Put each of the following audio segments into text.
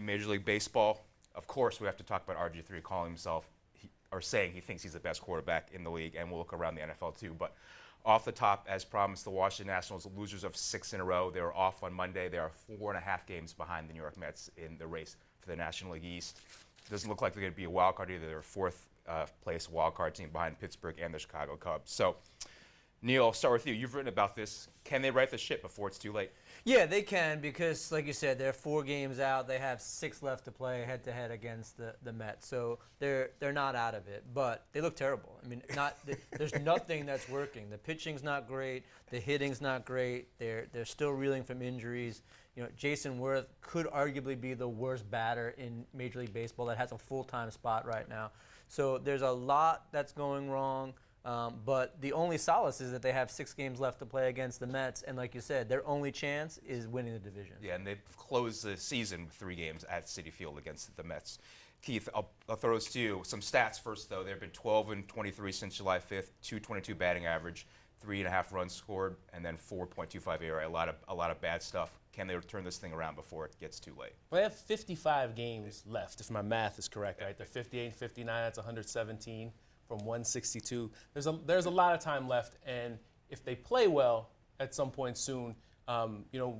in Major League Baseball. Of course, we have to talk about RG3 calling himself or saying he thinks he's the best quarterback in the league, and we'll look around the NFL too. But off the top, as promised, the Washington Nationals, losers of 6 in a row. They were off on Monday. They are 4.5 games behind the New York Mets in the race for the National League East. Doesn't look like they're going to be a wild card either. They're a fourth place wild card team behind Pittsburgh and the Chicago Cubs. So, Neil, I'll start with you. You've written about this. Can they right the ship before it's too late? Yeah, they can because, like you said, they're 4 games out. They have 6 left to play head-to-head against the Mets. So they're not out of it, but they look terrible. I mean, there's nothing that's working. The pitching's not great. The hitting's not great. They're still reeling from injuries. You know, Jason Worth could arguably be the worst batter in Major League Baseball that has a full-time spot right now. So there's a lot that's going wrong. But the only solace is that they have 6 games left to play against the Mets, and like you said, their only chance is winning the division. Yeah, and they've closed the season with 3 games at Citi Field against the Mets. Keith, I'll throw this to you. Some stats first, though. They've been 12-23 since July 5th, 2.22 batting average, 3.5 runs scored, and then 4.25 ERA. A lot of bad stuff. Can they turn this thing around before it gets too late? Well, they have 55 games left, if my math is correct, right? They're 58, 59. That's 117. From 162. There's a lot of time left, and if they play well at some point soon,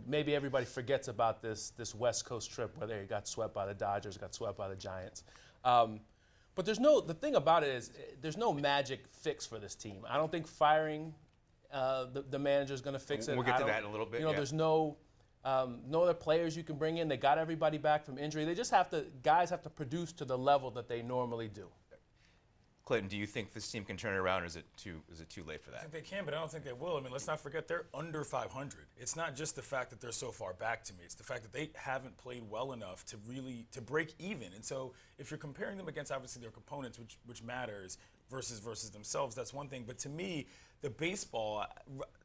maybe everybody forgets about this West Coast trip where they got swept by the Dodgers, got swept by the Giants. But the thing about it is there's no magic fix for this team. I don't think firing the manager is going to fix it. We'll get to that in a little bit. There's no other players you can bring in. They got everybody back from injury. They just guys have to produce to the level that they normally do. Clinton, do you think this team can turn it around, or is it too late for that? I think they can, but I don't think they will. I mean, let's not forget they're under 500. It's not just the fact that they're so far back to me. It's the fact that they haven't played well enough to break even. And so if you're comparing them against obviously their components, which matters, versus themselves, that's one thing. But to me, the baseball,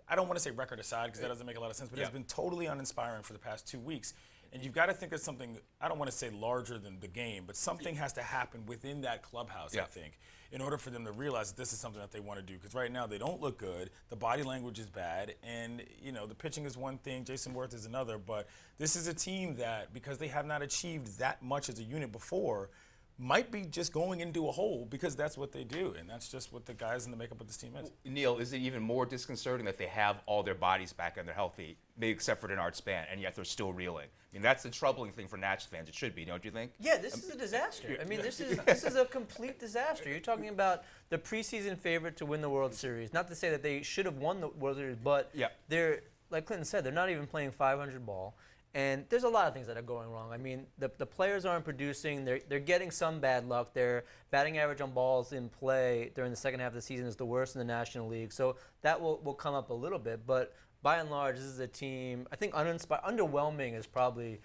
I don't want to say record aside because that doesn't make a lot of sense, but it's been totally uninspiring for the past 2 weeks. And you've got to think of something, I don't want to say larger than the game, but something has to happen within that clubhouse, I think, in order for them to realize that this is something that they want to do. Because right now they don't look good, the body language is bad, and the pitching is one thing, Jason Worth is another, but this is a team that, because they have not achieved that much as a unit before, might be just going into a hole because that's what they do, and that's just what the guys in the makeup of this team is. Neil, is it even more disconcerting that they have all their bodies back and they're healthy, maybe except for Denard Span, and yet they're still reeling? I mean, that's the troubling thing for Nats fans. It should be, don't you think? Yeah, this is a disaster. I mean, this is a complete disaster. You're talking about the preseason favorite to win the World Series. Not to say that they should have won the World Series, but they're, like Clinton said, they're not even playing 500 ball. And there's a lot of things that are going wrong. I mean, the players aren't producing. They're getting some bad luck. Their batting average on balls in play during the second half of the season is the worst in the National League. So that will come up a little bit. But by and large, this is a team, I think underwhelming is probably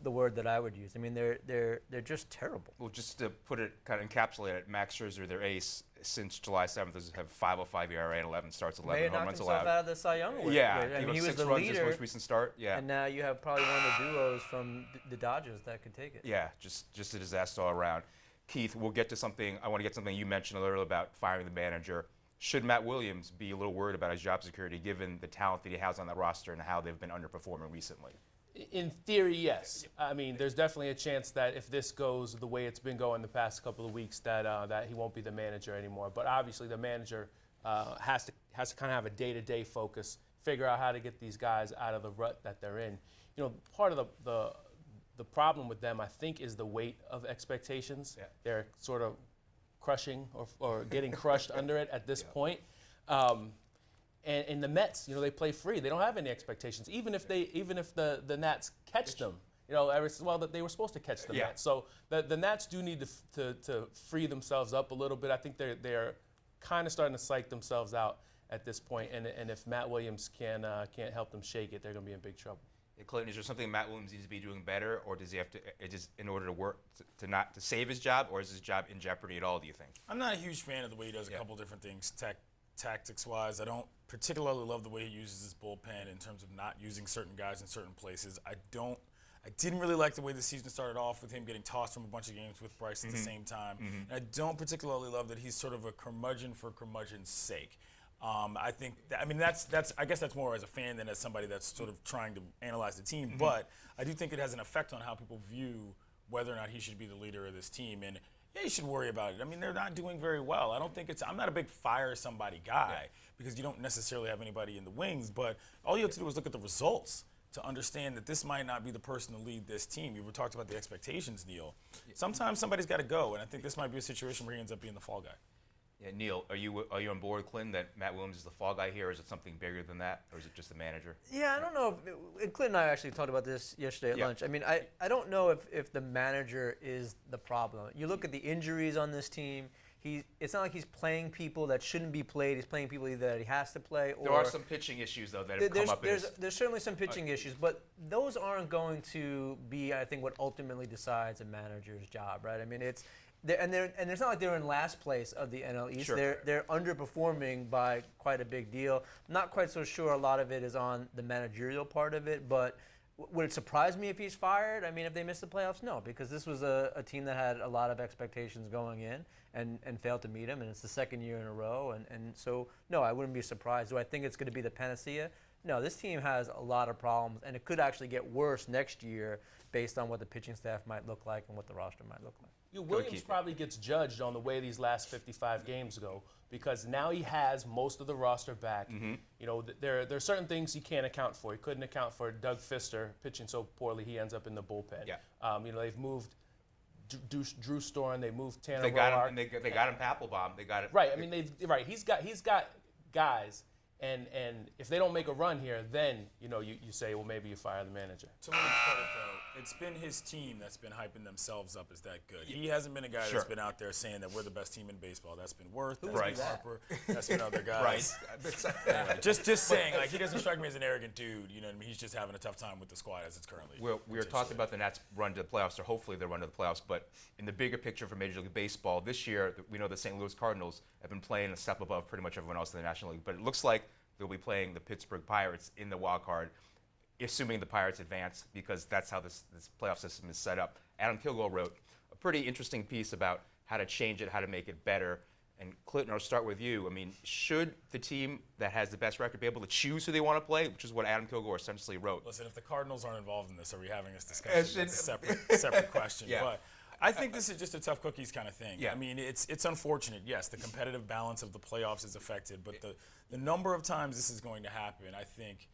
the word that I would use. I mean, they're just terrible. Well, just to put it, kind of encapsulate it, Max Scherzer, their ace, since July 7th, has have 5.05 ERA and 11 starts, 11 home runs allowed. Knocked himself out of the Cy Young Award. Yeah, I mean, he was 6 the runs leader. his most recent start. Yeah, and now you have probably one of the duos from the Dodgers that could take it. Yeah, just a disaster all around. Keith, we'll get to something. I want to get something you mentioned a little about firing the manager. Should Matt Williams be a little worried about his job security, given the talent that he has on that roster and how they've been underperforming recently? In theory, yes. I mean, there's definitely a chance that if this goes the way it's been going the past couple of weeks, that he won't be the manager anymore. But obviously, the manager has to kind of have a day-to-day focus, figure out how to get these guys out of the rut that they're in. Part of the problem with them, I think, is the weight of expectations. Yeah. They're sort of crushing or getting crushed under it at this point. And the Mets, they play free. They don't have any expectations. Even if the Nats catch them, that they were supposed to catch the Mets. So the Nats do need to free themselves up a little bit. I think they're kind of starting to psych themselves out at this point. And if Matt Williams can't help them shake it, they're going to be in big trouble. Yeah, Clinton, is there something Matt Williams needs to be doing better, or does he have to just in order to work to save his job, or is his job in jeopardy at all? Do you think? I'm not a huge fan of the way he does a couple different things tactics-wise. I don't particularly love the way he uses his bullpen in terms of not using certain guys in certain places. I didn't really like the way the season started off with him getting tossed from a bunch of games with Bryce at the same time. And I don't particularly love that he's sort of a curmudgeon for curmudgeon's sake. I guess that's more as a fan than as somebody that's sort of trying to analyze the team. But I do think it has an effect on how people view whether or not he should be the leader of this team. And yeah, you should worry about it. I mean, they're not doing very well. I don't think I'm not a big fire somebody guy because you don't necessarily have anybody in the wings, but all you have to do is look at the results to understand that this might not be the person to lead this team. You were talked about the expectations, Neil. Sometimes somebody's got to go, and I think this might be a situation where he ends up being the fall guy. Yeah, Neil, are you on board, Clinton, that Matt Williams is the fall guy here, or is it something bigger than that, or is it just the manager? Yeah, I don't know. And Clint and I actually talked about this yesterday at lunch. I mean, I don't know if the manager is the problem. You look at the injuries on this team. It's not like he's playing people that shouldn't be played. He's playing people either that he has to play or. There are some pitching issues, though, that have come up. There's certainly some pitching issues, but those aren't going to be, I think, what ultimately decides a manager's job, right? I mean, it's it's not like they're in last place of the NL East. Sure. They're underperforming by quite a big deal. I'm not quite so sure a lot of it is on the managerial part of it, but would it surprise me if he's fired? I mean, if they miss the playoffs, no, because this was a team that had a lot of expectations going in and failed to meet them, and it's the second year in a row, and so, no, I wouldn't be surprised. Do I think it's going to be the panacea? No, this team has a lot of problems, and it could actually get worse next year based on what the pitching staff might look like and what the roster might look like. Williams probably gets judged on the way these last 55 games go because now he has most of the roster back. Mm-hmm. You know, there are certain things he can't account for. He couldn't account for Doug Fister pitching so poorly he ends up in the bullpen. Yeah. You know, they've moved Drew Storen, they moved Tanner They got Roark. him. They got him Papelbon. They got it. Right. I mean, he's got guys. And if they don't make a run here, then you say, well, maybe you fire the manager. To Williams' credit, though, it's been his team that's been hyping themselves up as that good. He hasn't been a guy that's been out there saying that we're the best team in baseball. That's been Worth, that's been Harper, that's been other guys. Anyway, just saying, like, he doesn't strike me as an arrogant dude. You know what I mean? He's just having a tough time with the squad as it's currently. We were talking about the Nats' run to the playoffs, or hopefully their run to the playoffs. But in the bigger picture for Major League Baseball, this year we know the St. Louis Cardinals have been playing a step above pretty much everyone else in the National League. But it looks like they'll be playing the Pittsburgh Pirates in the wild card, assuming the Pirates advance, because that's how this playoff system is set up. Adam Kilgore wrote a pretty interesting piece about how to change it, how to make it better. And Clinton, I'll start with you. I mean, should the team that has the best record be able to choose who they want to play, which is what Adam Kilgore essentially wrote? Listen, if the Cardinals aren't involved in this, are we having this discussion? That's a separate question. Yeah. But I think this is just a tough cookies kind of thing. Yeah. I mean, it's unfortunate. Yes, the competitive balance of the playoffs is affected, but the number of times this is going to happen, I think,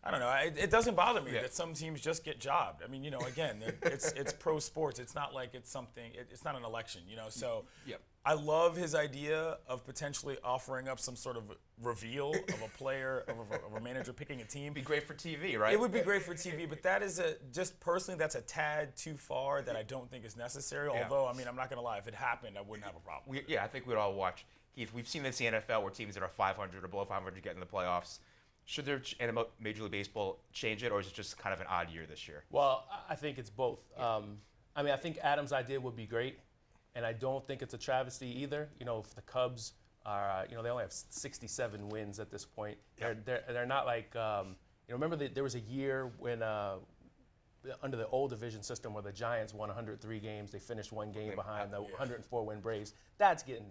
I don't know. It doesn't bother me that some teams just get jobbed. I mean, again, it's pro sports. It's not like it's something. It's not an election, So I love his idea of potentially offering up some sort of reveal of a player, of a manager picking a team. It'd be great for TV, right? It would be great for TV, but that is just personally, that's a tad too far that I don't think is necessary. Yeah. Although, I mean, I'm not going to lie. If it happened, I wouldn't have a problem. I think we'd all watch. Keith, we've seen this in the NFL where teams that are 500 or below 500 get in the playoffs. Should Major League Baseball change it, or is it just kind of an odd year this year? Well, I think it's both. I mean, I think Adam's idea would be great, and I don't think it's a travesty either. If the Cubs are, they only have 67 wins at this point. They're not like, remember there was a year when under the old division system where the Giants won 103 games, they finished one game behind the 104-win Braves. That's getting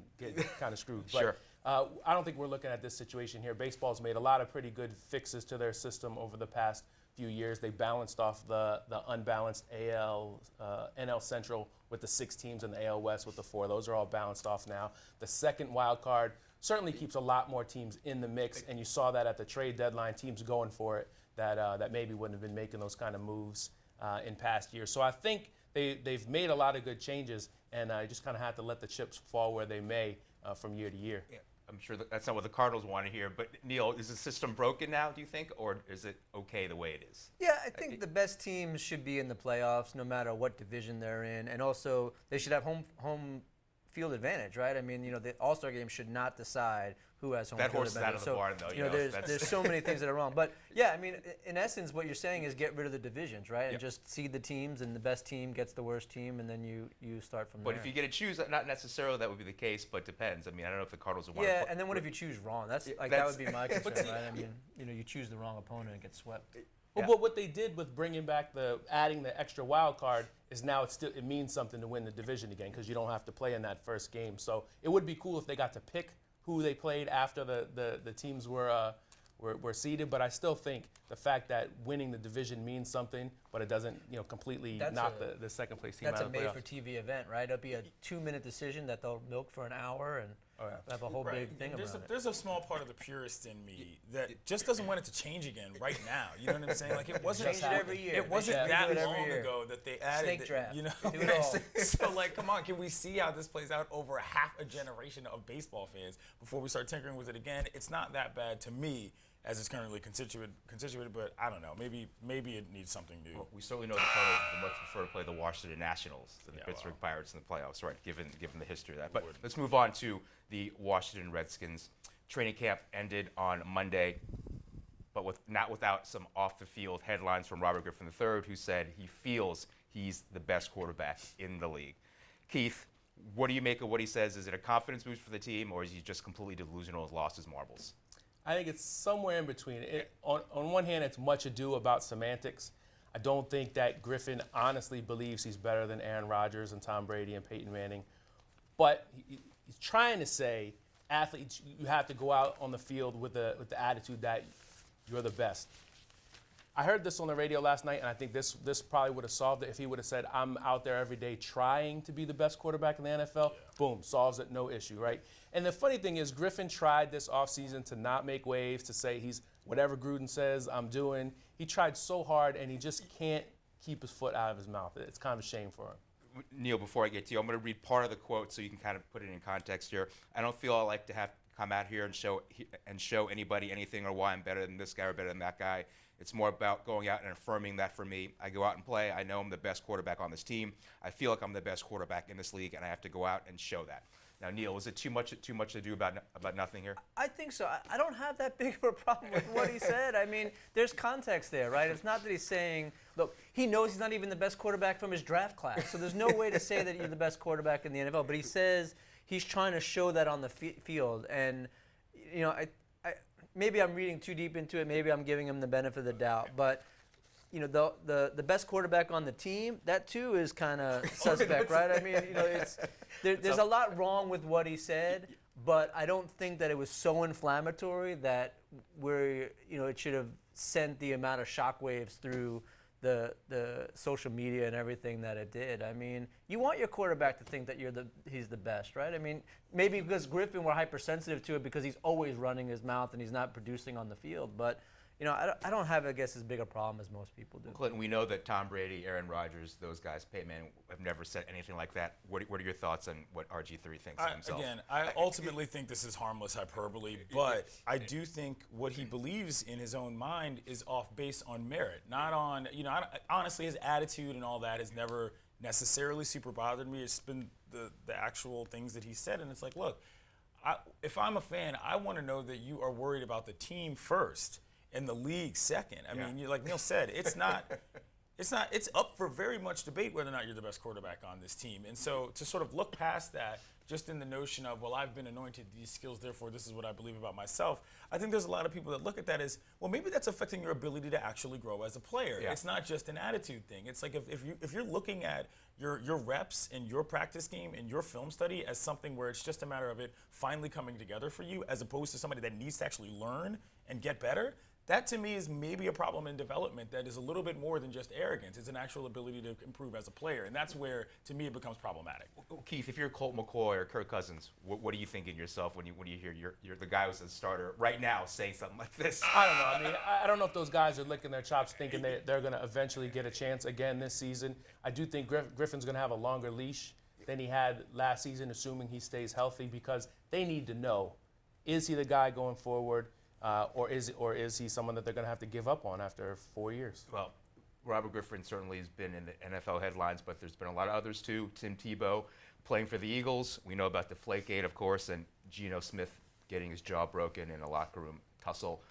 kind of screwed. Sure. But I don't think we're looking at this situation here. Baseball's made a lot of pretty good fixes to their system over the past few years. They balanced off the unbalanced NL Central with the 6 teams and the AL West with the 4. Those are all balanced off now. The second wild card certainly keeps a lot more teams in the mix, and you saw that at the trade deadline, teams going for it that maybe wouldn't have been making those kind of moves in past years. So I think they've made a lot of good changes, and I just kind of have to let the chips fall where they may from year to year. Yeah. I'm sure that's not what the Cardinals want to hear. But, Neil, is the system broken now, do you think, or is it okay the way it is? Yeah, I think the best teams should be in the playoffs no matter what division they're in. And also, they should have home field advantage, right? I mean, the All-Star game should not decide who has home that field horse advantage. is out of the barn, though. There's so many things that are wrong. But, yeah, I mean, in essence, what you're saying is get rid of the divisions, right? And just seed the teams, and the best team gets the worst team, and then you start from there. But if you get to choose, not necessarily that would be the case, but depends. I mean, I don't know if the Cardinals would want to. Yeah, and then what if you choose wrong? That would be my concern, right? I mean, you choose the wrong opponent and get swept. Well, but what they did with bringing back adding the extra wild card is now it means something to win the division again because you don't have to play in that first game. So it would be cool if they got to pick who they played after the teams were seeded. But I still think the fact that winning the division means something but it doesn't completely That's knock a- the second place team That's out a of the playoffs. made-for-TV event, right? It'll be a 2-minute decision that they'll milk for an hour and have a whole big thing There's about it. there's a small part of the purist in me that just doesn't want it to change again right now. You know what I'm saying? Like it wasn't Change it every year. It wasn't Yeah. that Do it every long year. ago that they added Snake the- draft. You know, Do it all. so like, come on, can we see how this plays out over half a generation of baseball fans before we start tinkering with it again? It's not that bad to me as it's currently constituted, but I don't know. Maybe it needs something new. Well, we certainly know the Cardinals would much prefer to play the Washington Nationals than the Yeah, Pittsburgh well. Pirates in the playoffs, right? Given the history of that. But let's move on to the Washington Redskins. Training camp ended on Monday, but not without some off-the-field headlines from Robert Griffin III, who said he feels he's the best quarterback in the league. Keith, what do you make of what he says? Is it a confidence boost for the team, or is he just completely delusional and lost his marbles? I think it's somewhere in between. On one hand, it's much ado about semantics. I don't think that Griffin honestly believes he's better than Aaron Rodgers and Tom Brady and Peyton Manning. But he's trying to say, athletes, you have to go out on the field with the attitude that you're the best. I heard this on the radio last night, and I think this probably would have solved it if he would have said, I'm out there every day trying to be the best quarterback in the NFL. Boom, solves it, no issue, right? And the funny thing is, Griffin tried this offseason to not make waves, to say he's whatever Gruden says, I'm doing. He tried so hard, and he just can't keep his foot out of his mouth. It's kind of a shame for him. Neil, before I get to you, I'm going to read part of the quote so you can kind of put it in context here. I don't feel I like to have to come out here and show anybody anything or why I'm better than this guy or better than that guy. It's more about going out and affirming that for me. I go out and play. I know I'm the best quarterback on this team. I feel like I'm the best quarterback in this league, and I have to go out and show that. Now, Neil, is it too much to do about nothing here? I think so. I don't have that big of a problem with what he said. I mean, there's context there, right? It's not that he's saying, look, he knows he's not even the best quarterback from his draft class, so there's no way to say that you're the best quarterback in the NFL. But he says he's trying to show that on the field. And, you know, maybe I'm reading too deep into it. Maybe I'm giving him the benefit of the doubt. But, you know, the best quarterback on the team, that too is kind of suspect, right? I mean, you know, there's a lot wrong with what he said, but I don't think that it was so inflammatory that it should have sent the amount of shockwaves through the social media and everything that it did. I mean, you want your quarterback to think that he's the best, right? I mean, maybe because Griffin were hypersensitive to it because he's always running his mouth and he's not producing on the field, but you know, I don't have, I guess, as big a problem as most people do. Clinton, we know that Tom Brady, Aaron Rodgers, those guys, Peyton Manning, have never said anything like that. What are your thoughts on what RG3 thinks of himself? Again, I ultimately think this is harmless hyperbole, but I do think what he believes in his own mind is off base on merit, not on, honestly, his attitude and all that has never necessarily super bothered me. It's been the actual things that he said, and it's like, look, if I'm a fan, I want to know that you are worried about the team first and the league second. I mean, like Neil said, it's up for very much debate whether or not you're the best quarterback on this team. And so to sort of look past that, just in the notion of, well, I've been anointed these skills, therefore this is what I believe about myself, I think there's a lot of people that look at that as, well, maybe that's affecting your ability to actually grow as a player. Yeah. It's not just an attitude thing. It's like if you're looking at your reps and your practice game and your film study as something where it's just a matter of it finally coming together for you, as opposed to somebody that needs to actually learn and get better, that to me is maybe a problem in development that is a little bit more than just arrogance. It's an actual ability to improve as a player. And that's where, to me, it becomes problematic. Keith, if you're Colt McCoy or Kirk Cousins, what are you thinking yourself when you hear you're the guy who's a starter right now saying something like this? I don't know. I mean, I don't know if those guys are licking their chops thinking they're going to eventually get a chance again this season. I do think Griffin's going to have a longer leash than he had last season, assuming he stays healthy, because they need to know, is he the guy going forward? Or is he someone that they're going to have to give up on after 4 years? Well, Robert Griffin certainly has been in the NFL headlines, but there's been a lot of others too. Tim Tebow playing for the Eagles. We know about Deflategate, of course, and Geno Smith getting his jaw broken in a locker room tussle.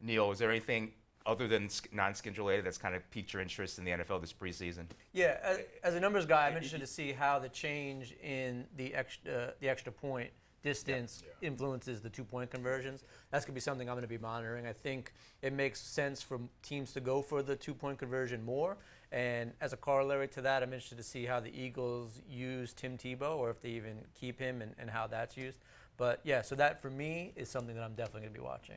Neil, is there anything other than non-skin related that's kind of piqued your interest in the NFL this preseason? Yeah, as a numbers guy, I'm interested to see how the change in the extra point distance influences the two-point conversions. That's going to be something I'm going to be monitoring. I think it makes sense for teams to go for the two-point conversion more. And as a corollary to that, I'm interested to see how the Eagles use Tim Tebow, or if they even keep him, and how that's used. But yeah, so that for me is something that I'm definitely going to be watching.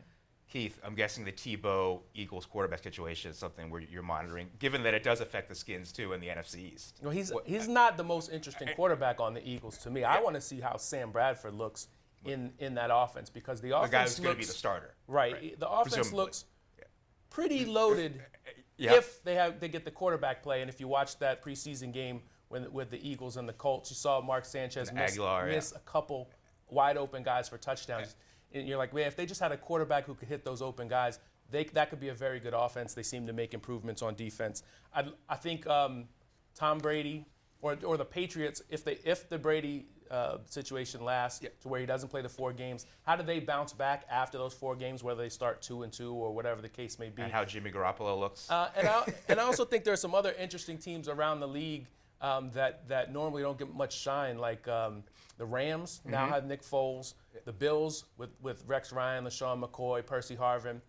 Keith, I'm guessing the Tebow Eagles quarterback situation is something where you're monitoring, given that it does affect the Skins too in the NFC East. You know, he's not the most interesting quarterback on the Eagles to me. I want to see how Sam Bradford looks in that offense, because the offense The guy who's going to be looks the starter. right. The offense Presumably. looks pretty loaded Yeah. if they get the quarterback play. And if you watch that preseason game with the Eagles and the Colts, you saw Mark Sanchez miss a couple wide open guys for touchdowns. And you're like, man, if they just had a quarterback who could hit those open guys, that could be a very good offense. They seem to make improvements on defense. I think Tom Brady or the Patriots, if the Brady situation lasts to where he doesn't play the 4 games, how do they bounce back after those 4 games, whether they start 2-2 or whatever the case may be? And how Jimmy Garoppolo looks. And I also think there's some other interesting teams around the league that normally don't get much shine, like the Rams now have Nick Foles, the Bills with Rex Ryan, LaShawn McCoy, Percy Harvin.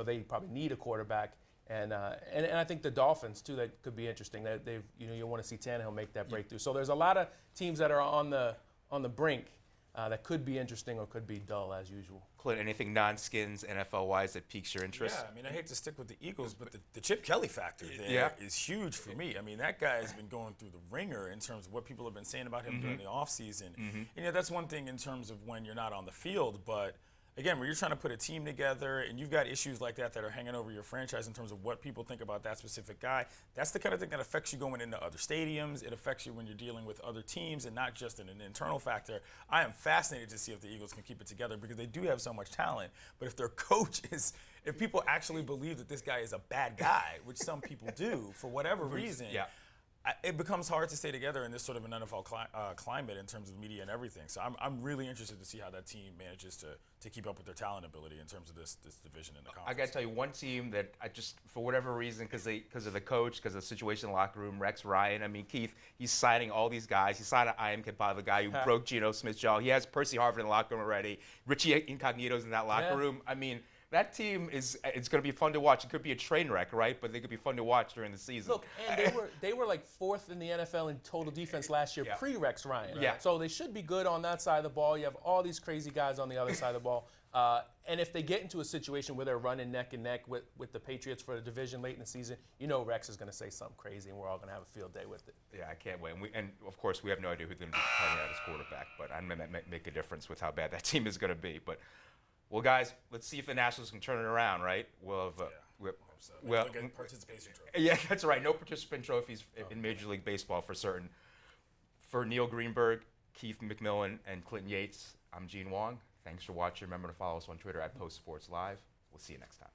They probably need a quarterback, and I think the Dolphins too, that could be interesting. That you want to see Tannehill make that breakthrough. So there's a lot of teams that are on the brink that could be interesting or could be dull as usual. Clint, anything non-Skins NFL-wise that piques your interest? Yeah, I mean, I hate to stick with the Eagles, but the Chip Kelly factor there is huge for me. I mean, that guy has been going through the ringer in terms of what people have been saying about him during the offseason. And that's one thing in terms of when you're not on the field, but again, when you're trying to put a team together and you've got issues like that are hanging over your franchise in terms of what people think about that specific guy, that's the kind of thing that affects you going into other stadiums. It affects you when you're dealing with other teams and not just in an internal factor. I am fascinated to see if the Eagles can keep it together, because they do have so much talent. But if their coach if people actually believe that this guy is a bad guy, which some people do for whatever reason, it becomes hard to stay together in this sort of an NFL climate in terms of media and everything. So I'm really interested to see how that team manages to keep up with their talent ability in terms of this division in the conference. I got to tell you, one team that I just, for whatever reason, because of the coach, because of the situation in the locker room, Rex Ryan. I mean, Keith, he's signing all these guys. He signed Ian Kempa, the guy who broke Geno Smith's jaw. He has Percy Harvin in the locker room already. Richie Incognito's in that locker room. I mean, that team it's going to be fun to watch. It could be a train wreck, right? But they could be fun to watch during the season. Look, and they were like 4th in the NFL in total defense last year, pre-Rex Ryan. Yeah. So they should be good on that side of the ball. You have all these crazy guys on the other side of the ball. And if they get into a situation where they're running neck and neck with the Patriots for a division late in the season, Rex is going to say something crazy, and we're all going to have a field day with it. Yeah, I can't wait. And of course, we have no idea who's going to be playing out as quarterback, but I mean, that might make a difference with how bad that team is going to be. But, well, guys, let's see if the Nationals can turn it around, right? We'll have, Look at participation trophy. yeah, that's right. No participant trophies in Major League Baseball for certain. For Neil Greenberg, Keith McMillan, and Clinton Yates, I'm Gene Wong. Thanks for watching. Remember to follow us on Twitter @PostSportsLive. We'll see you next time.